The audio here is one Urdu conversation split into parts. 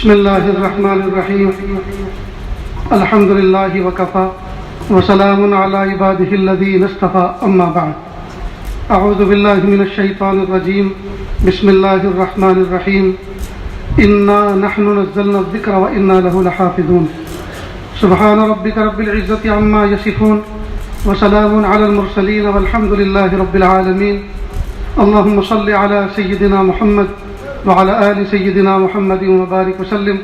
بسم اللہ الرحمن الرحیم الحمد للہ وکفی وسلام علی عبادہ الذین اصطفی اما بعد اعوذ باللہ من الشیطان الرجیم بسم اللہ الرحمن الرحیم انا نحن نزلنا الذکر وانا لہ لحافظون سبحان ربک رب العزۃ عما یصفون وسلام علی المرسلین والحمد للہ رب العالمین اللہم صل علی سیدنا محمد وعلى آل سيدنا محمد وبارك وسلم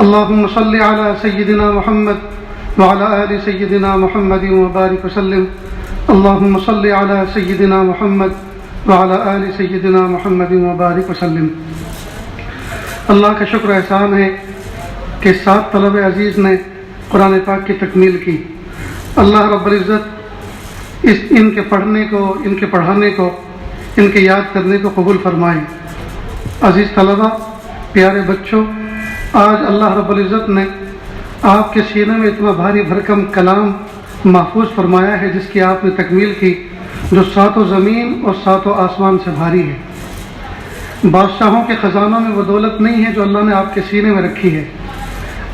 اللهم صل على سيدنا محمد وعلى آل سيدنا محمد وبارك وسلم اللهم صل على سيدنا محمد وعلى آل سيدنا محمد وبارك وسلم۔ اللہ کا شکر احسان ہے کہ 7 طلبہ عزیز نے قرآن پاک کی تکمیل کی۔ اللہ رب العزت ان کے پڑھنے کو، ان کے پڑھانے کو، ان کے یاد کرنے کو قبول فرمائے۔ عزیز طلبہ، پیارے بچوں، آج اللہ رب العزت نے آپ کے سینے میں اتنا بھاری بھرکم کلام محفوظ فرمایا ہے جس کی آپ نے تکمیل کی، جو 7 زمین اور 7 آسمان سے بھاری ہے۔ بادشاہوں کے خزانوں میں وہ دولت نہیں ہے جو اللہ نے آپ کے سینے میں رکھی ہے۔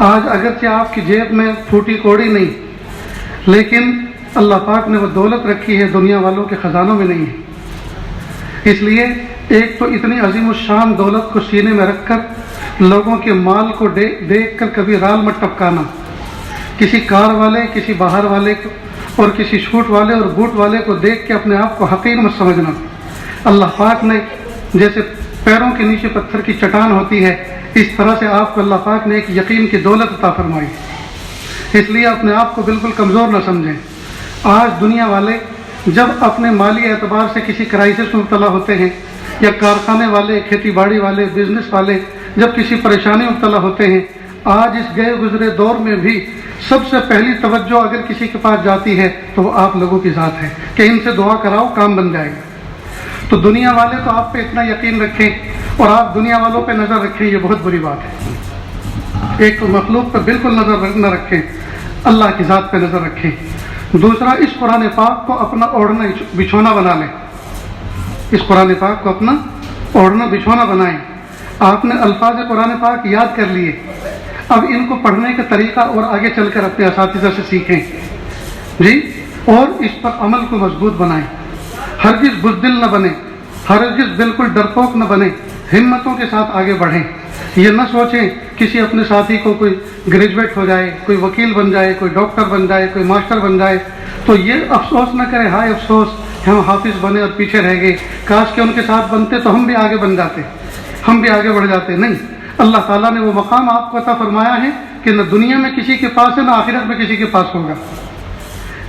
آج اگرچہ آپ کی جیب میں پھوٹی کوڑی نہیں، لیکن اللہ پاک نے وہ دولت رکھی ہے، دنیا والوں کے خزانوں میں نہیں ہے۔ اس لیے ایک تو اتنی عظیم الشان دولت کو سینے میں رکھ کر لوگوں کے مال کو دیکھ کر کبھی رال مت ٹپکانا، کسی کار والے، کسی باہر والے کو اور کسی شوٹ والے اور بوٹ والے کو دیکھ کے اپنے آپ کو حقیر مت سمجھنا۔ اللہ پاک نے جیسے پیروں کے نیچے پتھر کی چٹان ہوتی ہے، اس طرح سے آپ کو اللہ پاک نے ایک یقین کی دولت عطا فرمائی، اس لیے اپنے آپ کو بالکل کمزور نہ سمجھیں۔ آج دنیا والے جب اپنے مالی اعتبار سے کسی کرائسس میں مبتلا ہوتے ہیں، یا کارخانے والے، کھیتی باڑی والے، بزنس والے جب کسی پریشانی میں مبتلا ہوتے ہیں، آج اس گئے گزرے دور میں بھی سب سے پہلی توجہ اگر کسی کے پاس جاتی ہے تو وہ آپ لوگوں کی ذات ہے کہ ان سے دعا کراؤ، کام بن جائے گا۔ تو دنیا والے تو آپ پہ اتنا یقین رکھیں اور آپ دنیا والوں پہ نظر رکھیں، یہ بہت بری بات ہے۔ ایک تو مخلوق پہ بالکل نظر نہ رکھیں، اللہ کی ذات پہ نظر رکھیں۔ دوسرا، اس قرآن پاک کو اپنا اوڑھنا بچھونا بنا لیں، اس قرآن پاک کو اپنا اوڑھنا بچھونا بنائیں۔ آپ نے الفاظ قرآن پاک یاد کر لیے، اب ان کو پڑھنے کا طریقہ اور آگے چل کر اپنے اساتذہ سے سیکھیں جی، اور اس پر عمل کو مضبوط بنائیں۔ ہرگز بزدل نہ بنیں، ہرگز بالکل ڈرپوک نہ بنیں، ہمتوں کے ساتھ آگے بڑھیں۔ یہ نہ سوچیں کسی اپنے ساتھی کو کوئی گریجویٹ ہو جائے، کوئی وکیل بن جائے، کوئی ڈاکٹر بن جائے، کوئی ماسٹر بن جائے تو یہ افسوس نہ کرے، ہائے افسوس ہم حافظ بنے اور پیچھے رہ گئے، کاش کہ ان کے ساتھ بنتے تو ہم بھی آگے بن جاتے، ہم بھی آگے بڑھ جاتے۔ نہیں، اللہ تعالیٰ نے وہ مقام آپ کو عطا فرمایا ہے کہ نہ دنیا میں کسی کے پاس ہے، نہ آخرت میں کسی کے پاس ہوگا۔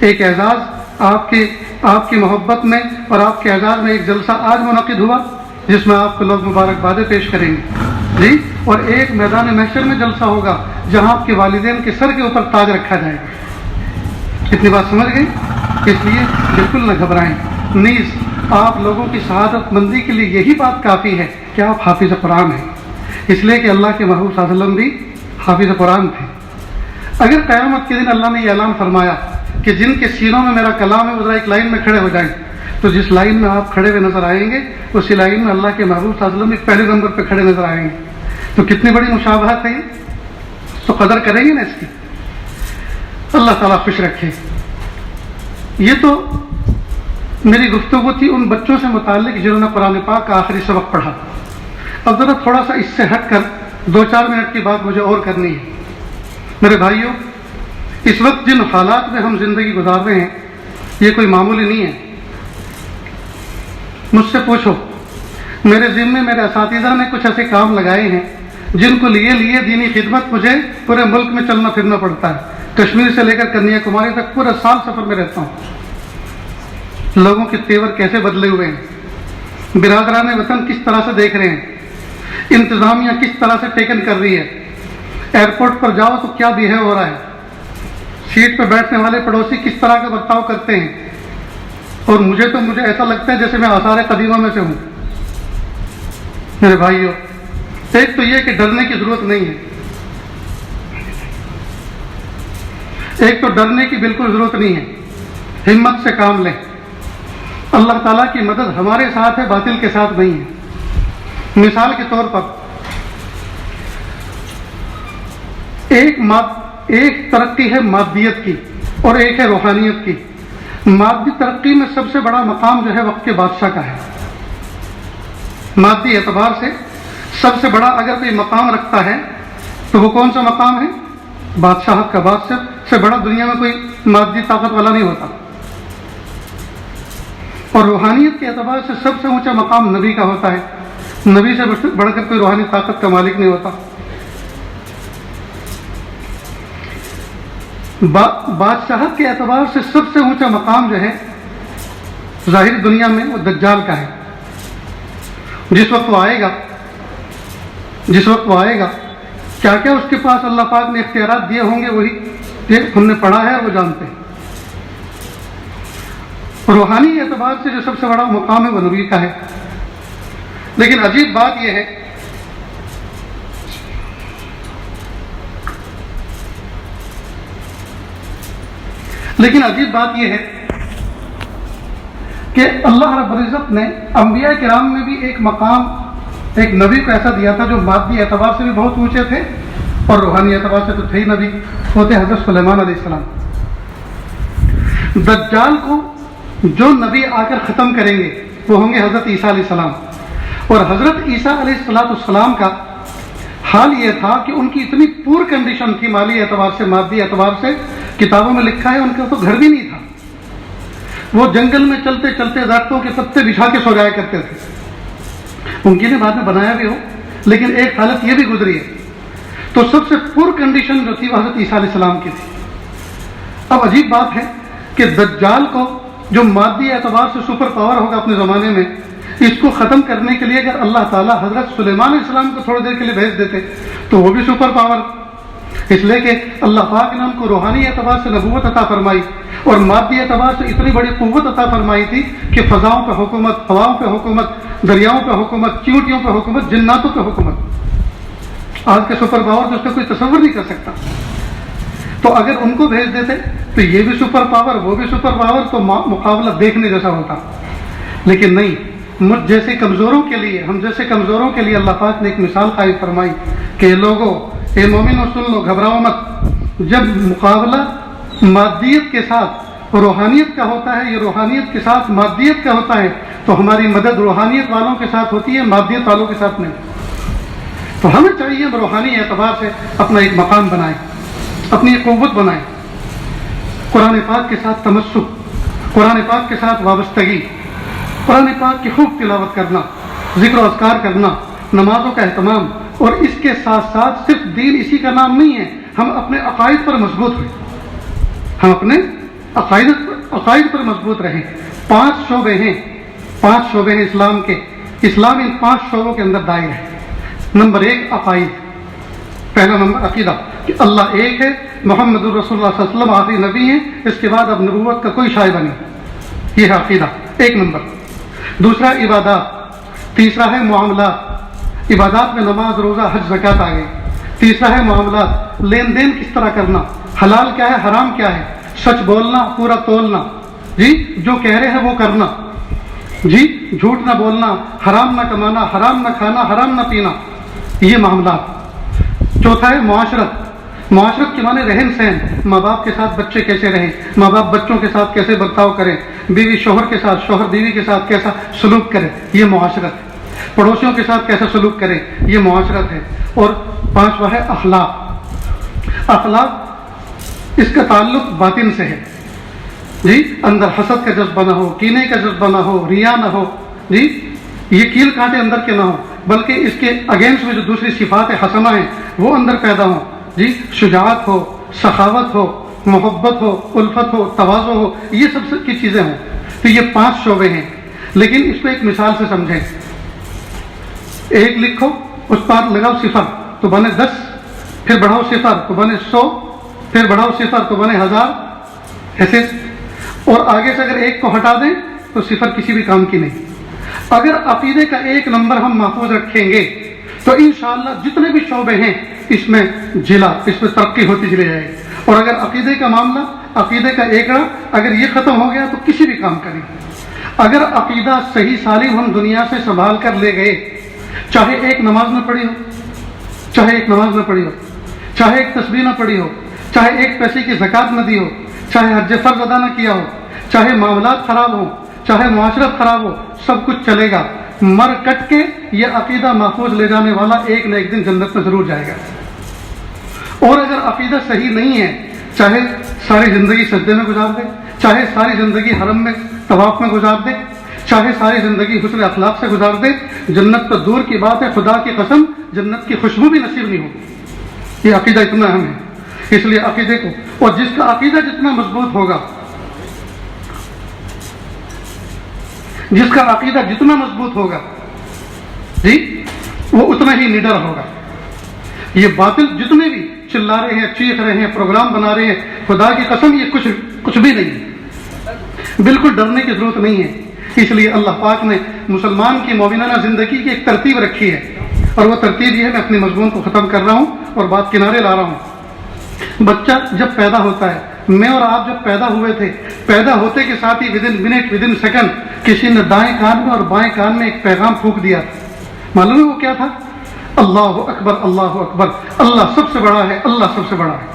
ایک اعزاز آپ کی محبت میں اور آپ کے اعزاز میں ایک جلسہ آج منعقد ہوا جس میں آپ کو لوگ مبارکبادیں پیش کریں گے جی، اور ایک میدان محشر میں جلسہ ہوگا جہاں آپ کے والدین کے سر کے اوپر تاج رکھا جائے گا۔ اتنی بات سمجھ گئی؟ اس لیے بالکل نہ گھبرائیں۔ نیز آپ لوگوں کی سعادت مندی کے لیے یہی بات کافی ہے کہ آپ حافظ قرآن ہیں، اس لیے کہ اللہ کے محبوب صلی اللہ علیہ وسلم بھی حافظ قرآن تھے۔ اگر قیامت کے دن اللہ نے یہ اعلان فرمایا کہ جن کے سینوں میں میرا کلام ہے وہ ذرا ایک لائن میں کھڑے ہو جائیں، تو جس لائن میں آپ کھڑے ہوئے نظر آئیں گے اسی لائن میں اللہ کے محبوب صلی اللہ علیہ وسلم بھی پہلے نمبر پہ کھڑے نظر آئیں گے۔ تو کتنی بڑی مشابہت ہے، تو قدر کریں گے نا اس کی۔ اللہ تعالیٰ خوش رکھے۔ یہ تو میری گفتگو تھی ان بچوں سے متعلق جنہوں نے قرآن پاک کا آخری سبق پڑھا۔ اب ذرا تھوڑا سا اس سے ہٹ کر 2-4 منٹ کی بات مجھے اور کرنی ہے۔ میرے بھائیوں، اس وقت جن حالات میں ہم زندگی گزار رہے ہیں یہ کوئی معمولی نہیں ہے۔ مجھ سے پوچھو، میرے ذمے میرے اساتذہ نے کچھ ایسے کام لگائے ہیں جن کو لیے دینی خدمت مجھے پورے ملک میں چلنا پھرنا پڑتا ہے، کشمیر سے لے کر کنیا کماری تک پورا سال سفر میں رہتا ہوں۔ لوگوں کے تیور کیسے بدلے ہوئے ہیں، برادران وطن کس طرح سے دیکھ رہے ہیں، انتظامیہ کس طرح سے ٹیکن کر رہی ہے، ایئرپورٹ پر جاؤ تو کیا بیہیو ہو رہا ہے، سیٹ پہ بیٹھنے والے پڑوسی کس طرح کا برتاؤ کرتے ہیں، اور مجھے ایسا لگتا ہے جیسے میں آثار قدیمہ میں سے ہوں۔ میرے بھائیوں، ایک تو یہ کہ ڈرنے کی ضرورت نہیں ہے، ایک تو ڈرنے کی بالکل ضرورت نہیں ہے، ہمت سے کام لیں۔ اللہ تعالیٰ کی مدد ہمارے ساتھ ہے، باطل کے ساتھ نہیں ہے۔ مثال کے طور پر ایک ترقی ہے مادیت کی اور ایک ہے روحانیت کی۔ مادی ترقی میں سب سے بڑا مقام جو ہے وقت کے بادشاہ کا ہے۔ مادی اعتبار سے سب سے بڑا اگر کوئی مقام رکھتا ہے تو وہ کون سا مقام ہے؟ بادشاہت کا۔ بادشاہ سے بڑا دنیا میں کوئی مادی طاقت والا نہیں ہوتا۔ اور روحانیت کے اعتبار سے سب سے اونچا مقام نبی کا ہوتا ہے۔ نبی سے بڑھ کر کوئی روحانی طاقت کا مالک نہیں ہوتا۔ بادشاہت کے اعتبار سے سب سے اونچا مقام جو ہے ظاہری دنیا میں وہ دجال کا ہے۔ جس وقت وہ آئے گا کیا کیا اس کے پاس اللہ پاک نے اختیارات دیے ہوں گے وہی ہم نے پڑھا ہے اور وہ جانتے ہیں۔ روحانی اعتبار سے جو سب سے بڑا مقام ہے وہ نبی کا ہے۔ لیکن عجیب بات یہ ہے کہ اللہ رب العزت نے انبیاء کرام میں بھی ایک مقام ایک نبی کو ایسا دیا تھا جو مادی اعتبار سے بھی بہت اونچے تھے اور روحانی اعتبار سے تو تھے ہی نبی، ہوتے حضرت سلیمان علیہ السلام۔ دجال کو جو نبی آ کر ختم کریں گے وہ ہوں گے حضرت عیسیٰ علیہ السلام۔ اور حضرت عیسیٰ علیہ السلام کا حال یہ تھا کہ ان کی اتنی پور کنڈیشن تھی مالی اعتبار سے، مادی اعتبار سے، کتابوں میں لکھا ہے ان کا تو گھر بھی نہیں تھا۔ وہ جنگل میں چلتے چلتے درختوں کے پتے بچھا کے سو جایا کرتے تھے۔ ممکن ہے بعد میں بنایا بھی ہو، لیکن ایک حالت یہ بھی گزری ہے۔ تو سب سے پور کنڈیشن جو تھی وہ حضرت عیسیٰ علیہ السلام کی تھی۔ اب عجیب بات ہے کہ دجال کو جو مادی اعتبار سے سپر پاور ہوگا اپنے زمانے میں، اس کو ختم کرنے کے لیے اگر اللہ تعالیٰ حضرت سلیمان علیہ السلام کو تھوڑی دیر کے لیے بھیج دیتے تو وہ بھی سپر پاور، اس لیے کہ اللہ پاک نے ان کو روحانی اعتبار سے نبوت عطا فرمائی اور مادی اعتبار سے اتنی بڑی قوت عطا فرمائی تھی کہ فضاؤں پہ حکومت، ہواؤں پہ حکومت، دریاؤں پہ حکومت، چیونٹیوں پہ حکومت، جناتوں پہ حکومت۔ آج کے سپر پاور تو اس کا کوئی تصور نہیں کر سکتا۔ تو اگر ان کو بھیج دیتے تو یہ بھی سپر پاور وہ بھی سپر پاور، تو مقابلہ دیکھنے جیسا ہوتا۔ لیکن نہیں، مجھ جیسے کمزوروں کے لیے، ہم جیسے کمزوروں کے لیے اللہ پاک نے ایک مثال قائم فرمائی کہ لوگوں، اے مومنو سن لو، گھبراؤ مت۔ جب مقابلہ مادیت کے ساتھ روحانیت کا ہوتا ہے، یہ روحانیت کے ساتھ مادیت کا ہوتا ہے، تو ہماری مدد روحانیت والوں کے ساتھ ہوتی ہے، مادیت والوں کے ساتھ نہیں۔ تو ہمیں چاہیے ہم روحانی اعتبار سے اپنا ایک مقام بنائیں، اپنی ایک قوت بنائیں، قرآن پاک کے ساتھ تمسک، قرآن پاک کے ساتھ وابستگی، قرآن پاک کی خوب تلاوت کرنا، ذکر و اذکار کرنا، نمازوں کا اہتمام، اور اس کے ساتھ ساتھ صرف دین اسی کا نام نہیں ہے، ہم اپنے عقائد پر مضبوط ہوئیں، ہم اپنے عقائد پر مضبوط رہیں۔ 5 شعبے ہیں اسلام کے، اسلام ان 5 شعبوں کے اندر دائر ہے۔ نمبر 1 عقائد، پہلا نمبر عقیدہ کہ اللہ ایک ہے، محمد الرسول اللہ صلی اللہ علیہ وسلم آخری نبی ہیں، اس کے بعد اب نبوت کا کوئی شائبہ نہیں، یہ ہے عقیدہ 1 نمبر۔ دوسرا عبادات، تیسرا ہے معاملات، عبادات میں نماز، روزہ، حج، زکوٰۃ آ گئی۔ تیسرا ہے معاملات، لین دین کس طرح کرنا، حلال کیا ہے، حرام کیا ہے، سچ بولنا، پورا تولنا، جی جو کہہ رہے ہیں وہ کرنا، جی جھوٹ نہ بولنا، حرام نہ کمانا، حرام نہ کھانا، حرام نہ پینا، یہ معاملات۔ چوتھا ہے معاشرت کے معنی رہن سہن، ماں باپ کے ساتھ بچے کیسے رہیں، ماں باپ بچوں کے ساتھ کیسے برتاؤ کریں، بیوی شوہر کے ساتھ، شوہر بیوی کے ساتھ کیسا سلوک کرے، یہ معاشرت ہے۔ پڑوسیوں کے ساتھ کیسا سلوک کرے، یہ معاشرت ہے۔ اور 5واں ہے اخلاق، اس کا تعلق باطن سے ہے، جی اندر حسد کا جذبہ نہ ہو، کینے کا جذبہ نہ ہو، ریا نہ ہو، جی یہ کیل کانٹے اندر کے نہ ہو، بلکہ اس کے اگینسٹ میں جو دوسری صفات حسنہ ہیں وہ اندر پیدا ہوں، جی شجاعت ہو، سخاوت ہو، محبت ہو، الفت ہو، تواضع ہو، یہ سب کی چیزیں ہوں۔ تو یہ 5 شعبے ہیں، لیکن اس کو ایک مثال سے سمجھیں۔ 1 لکھو، اس پر لگاؤ 0 تو بنے 10، پھر بڑھاؤ 0 تو بنے 100، پھر بڑھاؤ 0 تو بنے 1000، ایسے۔ اور آگے سے اگر 1 کو ہٹا دیں تو 0 کسی بھی کام کی نہیں۔ اگر عقیدے کا 1 نمبر ہم محفوظ رکھیں گے تو انشاءاللہ جتنے بھی شعبے ہیں اس میں ترقی ہوتی چلی جائے گی۔ اور اگر عقیدے کا معاملہ، عقیدے کا ایکڑا اگر یہ ختم ہو گیا تو کسی بھی کام کریں۔ اگر عقیدہ صحیح سالم ہم دنیا سے سنبھال کر لے گئے، چاہے 1 نماز نہ پڑھی ہو، چاہے چاہے ایک تسبیح نہ پڑھی ہو، چاہے ایک پیسے کی زکوٰۃ نہ دی ہو، چاہے حج فرض ادا نہ کیا ہو، چاہے معاملات خراب ہوں، چاہے معاشرت خراب ہو، سب کچھ چلے گا، مر کٹ کے یہ عقیدہ محفوظ لے جانے والا ایک نہ ایک دن جنت میں ضرور جائے گا۔ اور اگر عقیدہ صحیح نہیں ہے، چاہے ساری زندگی سجدے میں گزار دے، چاہے ساری زندگی حرم میں طواف میں گزار دے، چاہے ساری زندگی حسن اخلاق سے گزار دے، جنت تو دور کی بات ہے، خدا کی قسم جنت کی خوشبو بھی نصیب نہیں ہوگی۔ یہ عقیدہ اتنا اہم ہے، اس لیے عقیدے کو، اور جس کا عقیدہ جتنا مضبوط ہوگا، جس کا عقیدہ جتنا مضبوط ہوگا جی وہ اتنا ہی نڈر ہوگا۔ یہ باطل جتنے بھی چلا رہے ہیں، چیخ رہے ہیں، پروگرام بنا رہے ہیں، خدا کی قسم یہ کچھ بھی نہیں ہے، بالکل ڈرنے کی ضرورت نہیں ہے۔ اس لیے اللہ پاک نے مسلمان کی مومنانہ زندگی کی ایک ترتیب رکھی ہے، اور وہ ترتیب یہ ہے، میں اپنے مضمون کو ختم کر رہا ہوں اور بات کنارے لا رہا ہوں۔ بچہ جب پیدا ہوتا ہے، میں اور آپ جب پیدا ہوئے تھے، پیدا ہوتے کے ساتھ ہی ودن منٹ ودن سیکنڈ کسی نے دائیں کان میں اور بائیں کان میں ایک پیغام پھونک دیا تھا۔ معلوم ہے وہ کیا تھا؟ اللہ اکبر، اللہ اکبر، اللہ سب سے بڑا ہے، اللہ سب سے بڑا ہے۔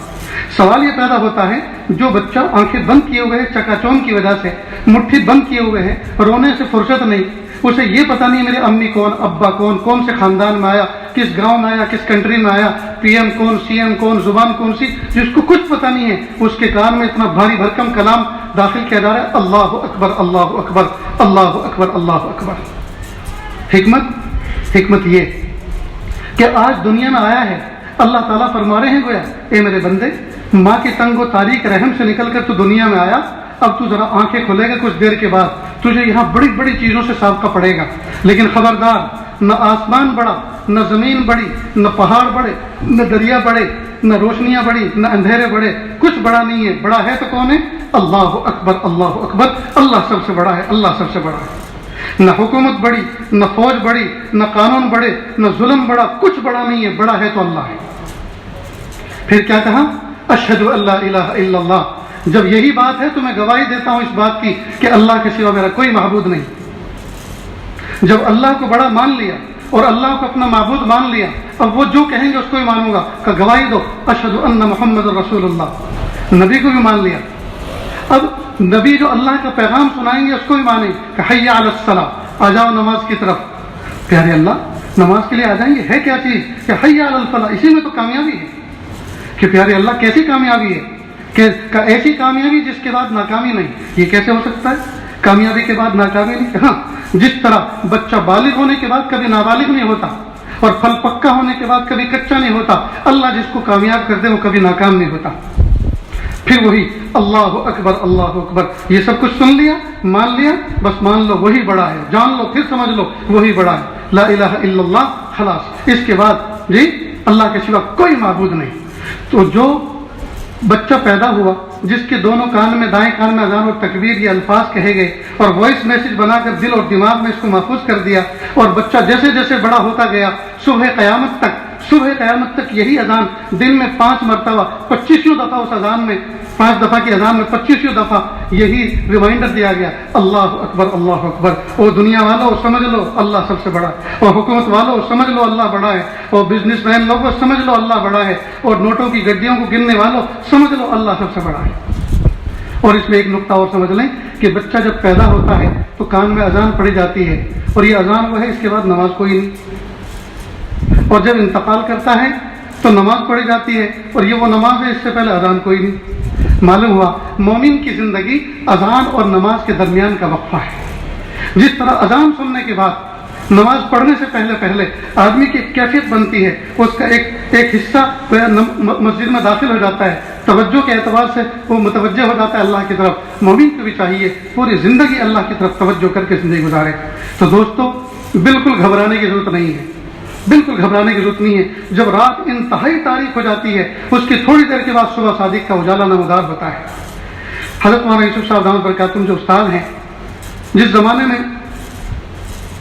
سوال یہ پیدا ہوتا ہے، جو بچہ آنکھیں بند کیے ہوئے ہے چکا چوند کی وجہ سے، مٹھی بند کیے ہوئے ہے، رونے سے فرصت نہیں، اسے یہ پتہ نہیں میرے امی کون، ابا کون سے خاندان میں آیا، کس گاؤں میں آیا، کس کنٹری میں آیا، پی ایم کون، سی ایم کون، زبان کون سی، جس کو کچھ پتہ نہیں ہے، اس کے کان میں اتنا بھاری بھرکم کلام داخل کیا جا رہا ہے، اللہ اکبر، اللہ اکبر، اللہ اکبر، اللہ اکبر۔ حکمت یہ کہ آج دنیا میں آیا ہے، اللہ تعالیٰ فرما رہے ہیں گویا، اے میرے بندے، ماں کے تنگ و تاریک رحم سے نکل کر تو دنیا میں آیا، اب تو ذرا آنکھیں کھلے گا کچھ دیر کے بعد، تجھے یہاں بڑی بڑی چیزوں سے سابقہ پڑے گا، لیکن خبردار، نہ آسمان بڑا، نہ زمین بڑی، نہ پہاڑ بڑے، نہ دریا بڑے، نہ روشنیاں بڑی، نہ اندھیرے بڑے، کچھ بڑا نہیں ہے۔ بڑا ہے تو کون ہے؟ اللہ اکبر، اللہ اکبر، اللہ سب سے بڑا ہے، اللہ سب سے بڑا ہے۔ نہ حکومت بڑی، نہ فوج بڑی، نہ قانون بڑے، نہ ظلم بڑا، کچھ بڑا نہیں ہے، بڑا ہے تو اللہ ہے۔ پھر کیا کہا؟ اشہد ان لا الہ الا اللہ۔ جب یہی بات ہے تو میں گواہی دیتا ہوں اس بات کی کہ اللہ کے سوا میرا کوئی معبود نہیں۔ جب اللہ کو بڑا مان لیا اور اللہ کو اپنا معبود مان لیا، اب وہ جو کہیں گے اس کو بھی مانوں گا، کہ گواہی دو اشہد ان محمد رسول اللہ۔ نبی کو بھی مان لیا، اب نبی جو اللہ کا پیغام سنائیں گے اس کو بھی مانیں کہ حی علی الصلاۃ، آ جاؤ نماز کی طرف۔ پیارے اللہ، نماز کے لیے آ جائیں گے، ہے کیا چیز کہ حی علی الفلاح، اسی میں تو کامیابی ہے۔ کہ پیارے اللہ کیسی کامیابی ہے کہ ایسی کامیابی جس کے بعد ناکامی نہیں، یہ کیسے ہو سکتا ہے؟ کامیابی کے بعد ناکامی نہیں؟ ہاں، جس طرح بچہ بالغ ہونے کے بعد کبھی نابالغ نہیں ہوتا اور پھل پکا ہونے کے بعد کبھی کچا نہیں ہوتا، اللہ جس کو کامیاب کر دے وہ کبھی ناکام نہیں ہوتا۔ پھر وہی اللہ اکبر، اللہ اکبر، یہ سب کچھ سن لیا، مان لیا، بس مان لو وہی بڑا ہے، جان لو، پھر سمجھ لو وہی بڑا ہے، لا الہ الا اللہ، خلاص۔ اس کے بعد جی اللہ کے سوا کوئی معبود نہیں۔ تو جو بچہ پیدا ہوا، جس کے دونوں کان میں، دائیں کان میں اذان اور تکبیر یہ الفاظ کہے گئے اور وائس میسج بنا کر دل اور دماغ میں اس کو محفوظ کر دیا، اور بچہ جیسے جیسے بڑا ہوتا گیا، صبح قیامت تک یہی اذان دن میں 5 مرتبہ، 25 دفعہ، اس اذان میں 5 دفعہ کی اذان میں 25 دفعہ یہی ریمائنڈر دیا گیا، اللہ اکبر، اللہ اکبر۔ اور دنیا والوں سمجھ لو اللہ سب سے بڑا ہے، اور حکومت والوں سمجھ لو اللہ بڑا ہے، اور بزنس مین لوگوں سمجھ لو اللہ بڑا ہے، اور نوٹوں کی گڈیوں کو گننے والوں سمجھ لو اللہ سب سے بڑا ہے۔ اور اس میں ایک نقطہ اور سمجھ لیں کہ بچہ جب پیدا ہوتا ہے تو کان میں اذان پڑھی جاتی ہے، اور یہ اذان وہ ہے، اس کے بعد نماز کوئی نہیں، اور جب انتقال کرتا ہے تو نماز پڑھی جاتی ہے، اور یہ وہ نماز ہے، اس سے پہلے اذان کوئی نہیں۔ معلوم ہوا مومن کی زندگی اذان اور نماز کے درمیان کا وقفہ ہے۔ جس طرح اذان سننے کے بعد نماز پڑھنے سے پہلے آدمی کی ایک کیفیت بنتی ہے، اس کا ایک حصہ مسجد میں داخل ہو جاتا ہے، توجہ کے اعتبار سے وہ متوجہ ہو جاتا ہے اللہ کی طرف۔ مومن کو بھی چاہیے پوری زندگی اللہ کی طرف توجہ کر کے زندگی گزارے۔ تو دوستو، بالکل گھبرانے کی ضرورت نہیں ہے، بالکل گھبرانے کی ضرورت نہیں ہے۔ جب رات انتہائی تاریک ہو جاتی ہے، اس کی تھوڑی دیر کے بعد صبح صادق کا اجالا نمودار ہوتا ہے۔ حضرت مولانا یوسف صاحب دامت برکاتہم جو استاد ہیں، جس زمانے میں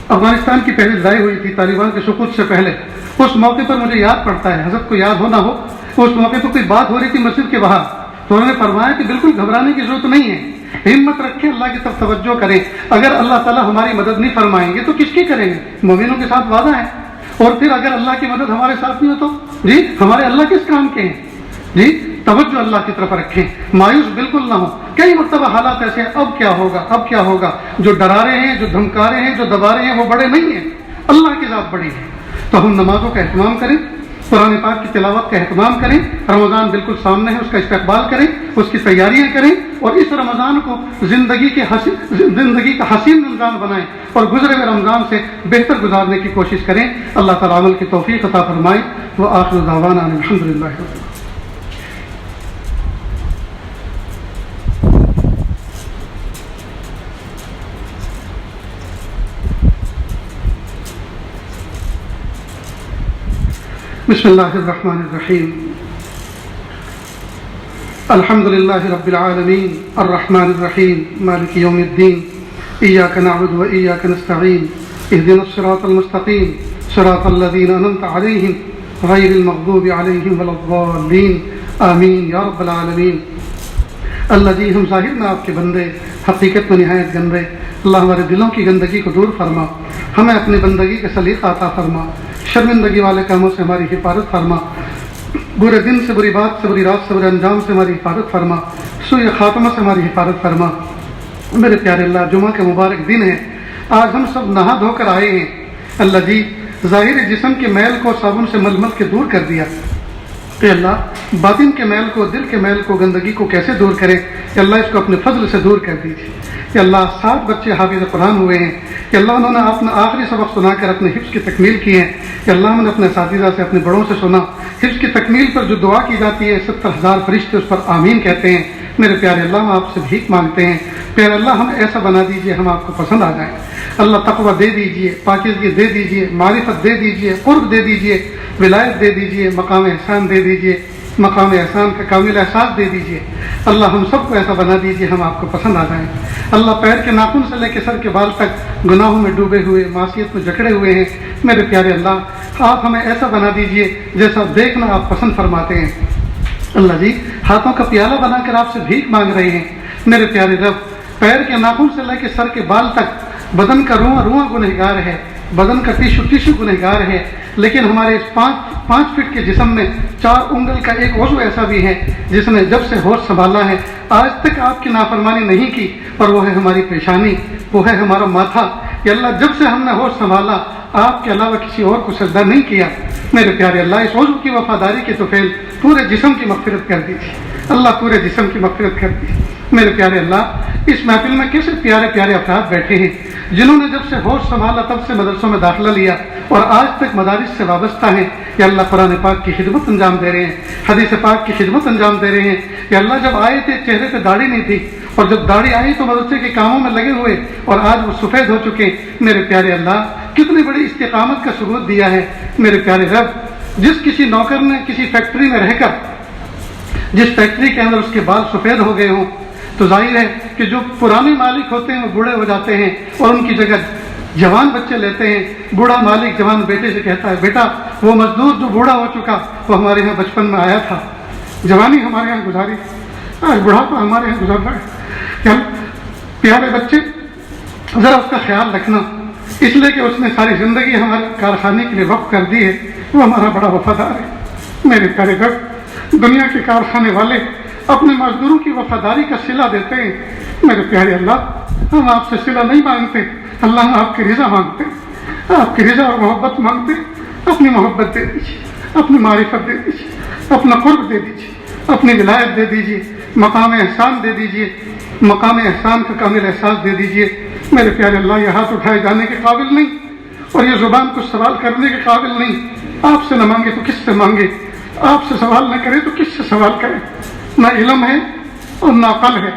افغانستان کی پہلی لڑائی ہوئی تھی طالبان کے سقوط سے پہلے، اس موقع پر مجھے یاد پڑتا ہے، حضرت کو یاد ہو نہ ہو، اس موقع پر کوئی بات ہو رہی تھی مسجد کے باہر، تو انہوں نے فرمایا کہ بالکل گھبرانے کی ضرورت نہیں ہے، ہمت رکھیں، اللہ کی طرف توجہ کریں، اگر اللہ تعالیٰ ہماری مدد نہیں فرمائیں گے تو کس کی کریں گے؟ مومنوں کے ساتھ وعدہ ہے، اور پھر اگر اللہ کی مدد ہمارے ساتھ نہیں ہو تو جی ہمارے اللہ کس کام کے ہیں؟ جی توجہ اللہ کی طرف رکھیں، مایوس بالکل نہ ہو۔ کئی مرتبہ حالات ایسے ہیں، اب کیا ہوگا، اب کیا ہوگا، جو ڈرا رہے ہیں، جو دھمکا رہے ہیں، جو دبا رہے ہیں، وہ بڑے نہیں ہیں، اللہ کی ذات بڑی ہے۔ تو ہم نمازوں کا اہتمام کریں، قرآن پاک کی تلاوت کا اہتمام کریں، رمضان بالکل سامنے ہے، اس کا استقبال کریں، اس کی تیاریاں کریں، اور اس رمضان کو زندگی کا حسین رمضان بنائیں، اور گزرے ہوئے رمضان سے بہتر گزارنے کی کوشش کریں۔ اللہ تعالیٰ عمل کی توفیق عطا فرمائے۔ وآخر دعوانا ان الحمد للہ رب العالمین۔ بسم اللہ الرحمن الرحیم۔ الحمد للہ رب العالمین الرحمن الرحیم مالک یوم الدین، ایاک نعبد و ایاک نستعین، اہدنا الصراط المستقیم صراط الذین انعمت علیہم غیر المغضوب علیہم ولا الضالین، آمین یا رب العالمین۔ اللہ جی ہم ظاہر میں آپ کے بندے، حقیقت میں نہایت گندے، اللہ ہمارے دلوں کی گندگی کو دور فرما، ہمیں اپنی بندگی کا سلیقہ عطا فرما، شرمندگی والے کاموں سے ہماری حفاظت فرما، برے دن سے، بری بات سے، بری رات سے، برے انجام سے ہماری حفاظت فرما، سوء خاتمہ سے ہماری حفاظت فرما۔ میرے پیارے اللہ، جمعہ کا مبارک دن ہے، آج ہم سب نہا دھو کر آئے ہیں۔ اللہ جی ظاہر جسم کے میل کو صابن سے مل مل کے دور کر دیا، کہ اللہ باطن کے میل کو، دل کے میل کو، گندگی کو کیسے دور کرے؟ کہ اللہ اس کو اپنے فضل سے دور کر دیجیے۔ کہ اللہ 7 بچے حافظ قرآن ہوئے ہیں، کہ اللہ انہوں نے اپنا آخری سبق سنا کر اپنے حفظ کی تکمیل کی ہے، کہ اللہ ہم نے اپنے اساتذہ سے، اپنے بڑوں سے سنا، حفظ کی تکمیل پر جو دعا کی جاتی ہے 70,000 فرشتے اس پر آمین کہتے ہیں۔ میرے پیارے اللہ ہم آپ سے بھیک مانگتے ہیں، پیارے اللہ ہم ایسا بنا دیجئے ہم آپ کو پسند آ جائیں۔ اللہ تقوی دے دیجئے، پاکیزگی دے دیجئے، معرفت دے دیجئے، قرب دے دیجئے، ولایت دے دیجئے، مقام احسان دے دیجئے، مقام احسان کا کامل احساس دے دیجئے۔ اللہ ہم سب کو ایسا بنا دیجئے ہم آپ کو پسند آ جائیں۔ اللہ پیر کے ناخن سے لے کے سر کے بال تک گناہوں میں ڈوبے ہوئے، معصیت میں جکڑے ہوئے ہیں، میرے پیارے اللہ آپ ہمیں ایسا بنا دیجئے جیسا دیکھنا آپ پسند فرماتے ہیں۔ اللہ جی ہاتھوں کا پیالہ بنا کر آپ سے بھیک مانگ رہے ہیں، میرے پیارے رب پیر کے ناخن سے لے کے سر کے بال تک بدن کا رواں رواں گنہگار ہے، بدن کا ٹیشو ٹیشو گنہگار ہے، لیکن ہمارے اس 5 فٹ کے جسم میں 4 انگل کا ایک عضو ایسا بھی ہے جس نے جب سے ہوش سنبھالا ہے آج تک آپ کی نافرمانی نہیں کی، اور وہ ہے ہماری پیشانی، وہ ہے ہمارا ماتھا۔ یا اللہ جب سے ہم نے ہوش سنبھالا آپ کے علاوہ کسی اور کو سجدہ نہیں کیا۔ میرے پیارے اللہ اس عضو کی وفاداری کے طفیل پورے جسم کی مغفرت کر دیجیے، اللہ پورے جسم کی مغفرت کر دیجیے۔ میرے پیارے اللہ اس محفل میں کیسے پیارے پیارے افراد بیٹھے ہیں جنہوں نے جب سے ہوش سنبھالا تب سے مدرسوں میں داخلہ لیا اور آج تک مدارس سے وابستہ ہیں۔ یا اللہ قرآن پاک کی خدمت انجام دے رہے ہیں، حدیث پاک کی خدمت انجام دے رہے ہیں۔ یا اللہ جب آئے تھے چہرے پہ داڑھی نہیں تھی، اور جب داڑھی آئی تو مدرسے کے کاموں میں لگے ہوئے، اور آج وہ سفید ہو چکے۔ میرے پیارے اللہ کتنی بڑی استقامت کا ثبوت دیا ہے۔ میرے پیارے رب جس کسی نوکر نے کسی فیکٹری میں رہ کر جس فیکٹری کے اندر اس کے بال سفید ہو گئے ہوں تو ظاہر ہے کہ جو پرانے مالک ہوتے ہیں وہ بوڑھے ہو جاتے ہیں اور ان کی جگہ جوان بچے لیتے ہیں۔ بوڑھا مالک جوان بیٹے سے کہتا ہے بیٹا وہ مزدور جو بوڑھا ہو چکا وہ ہمارے یہاں بچپن میں آیا تھا، جوانی ہمارے یہاں گزاری، آج بڑھاپا ہمارے یہاں گزر رہا ہے۔ کہ پیارے بچے ذرا اس کا خیال رکھنا، اس لیے کہ اس نے ساری زندگی ہمارے کارخانے کے لیے وقف کر دی ہے، وہ ہمارا بڑا وفادار ہے۔ میرے پیارے رب دنیا کے کارخانے والے اپنے مزدوروں کی وفاداری کا صلہ دیتے ہیں۔ میرے پیارے اللہ ہم آپ سے صلہ نہیں مانگتے، اللہ ہم آپ کی رضا مانگتے، آپ کی رضا اور محبت مانگتے۔ اپنی محبت دے دیجیے، اپنی معرفت دے دیجیے، اپنا قرب دے دیجیے، اپنی ولایت دے دیجیے، مقام احسان دے دیجیے، مقام احسان کا کامل احساس دے دیجیے۔ میرے پیارے اللہ یہ ہاتھ اٹھائے جانے کے قابل نہیں اور یہ زبان کو سوال کرنے کے قابل نہیں، آپ سے نہ مانگے تو کس سے مانگے، آپ سے سوال نہ کرے تو کس سے سوال کرے۔ نہ علم ہے اور نہ عقل ہے،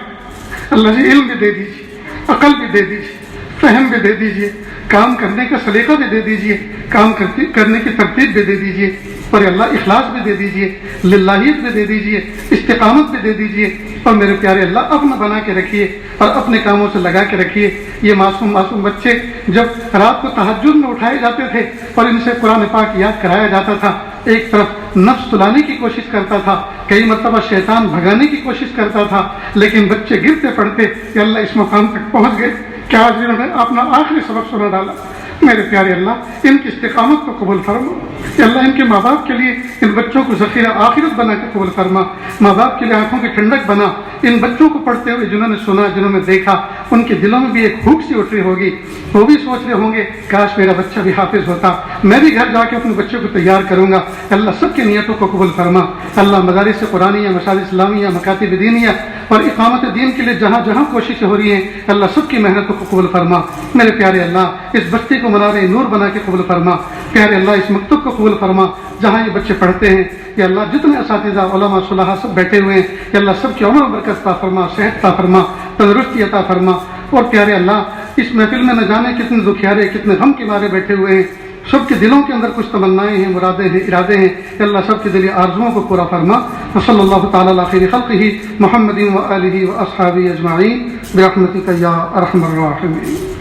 اللہ جی علم بھی دے دیجیے، عقل بھی دے دیجیے، فہم بھی دے دیجیے، کام کرنے کا سلیقہ بھی دے دیجیے، کام کرنے کی ترتیب بھی دے دیجیے، اور اللہ اخلاص بھی دے دیجیے، للہیت بھی دے دیجیے، استقامت بھی دے دیجیے، اور میرے پیارے اللہ اپنا بنا کے رکھیے اور اپنے کاموں سے لگا کے رکھیے۔ یہ معصوم بچے جب رات کو تہجد میں اٹھائے جاتے تھے اور ان سے قرآن پاک یاد کرایا جاتا تھا، ایک طرف نفس تلانے کی کوشش کرتا تھا، کئی مرتبہ شیطان بھگانے کی کوشش کرتا تھا، لیکن بچے گرتے پڑتے کہ اللہ اس مقام تک پہنچ گئے کہ آج انہوں نے اپنا آخری سبق سنا ڈالا، میرے پیارے اللہ ان کی استقامت کو قبول فرما، یا اللہ ان کے ماں باپ کے لیے ان بچوں کو ذخیرہ آخرت بنا کے قبول فرما، ماں باپ کے لیے آنکھوں کی ٹھنڈک بنا، ان بچوں کو پڑھتے ہوئے جنہوں نے سنا، جنہوں نے دیکھا، ان کے دلوں میں بھی ایک بھوک سی اٹھ رہی ہوگی، وہ بھی سوچ رہے ہوں گے کاش میرا بچہ بھی حافظ ہوتا، میں بھی گھر جا کے اپنے بچے کو تیار کروں گا۔ اللہ سب کی نیتوں کو قبول فرما، اللہ مدارس قرآنیہ، مشاہد اسلامیہ، مکاتب دینیہ اور اقامت دین کے لیے جہاں جہاں کوششیں ہو رہی ہیں اللہ سب کی محنتوں کو قبول فرما۔ میرے پیارے اللہ اس بستی کو منار نور بنا کے قبول فرما، پیارے اللہ اس مکتب کو قبول فرما جہاں یہ بچے پڑھتے ہیں، یا اللہ جتنے اساتذہ علماء صلاح سب بیٹھے ہوئے ہیں یا اللہ سب کی عمر و برکت عطا فرما، صحت عطا فرما، تندرستی عطا فرما، اور پیارے اللہ اس محفل میں نہ جانے کتنے دکھیارے کتنے غم کے مارے بیٹھے ہوئے ہیں، سب کے دلوں کے اندر کچھ تمنائیں ہیں، مرادیں ہیں، ارادے ہیں، کہ اللہ سب کے دلی آرزوؤں کو پورا فرما۔ وصلی اللہ تعالی علی خیر خلقہ محمد و آلہ و اصحابہ اجمعین برحمتک یا ارحم الراحمین۔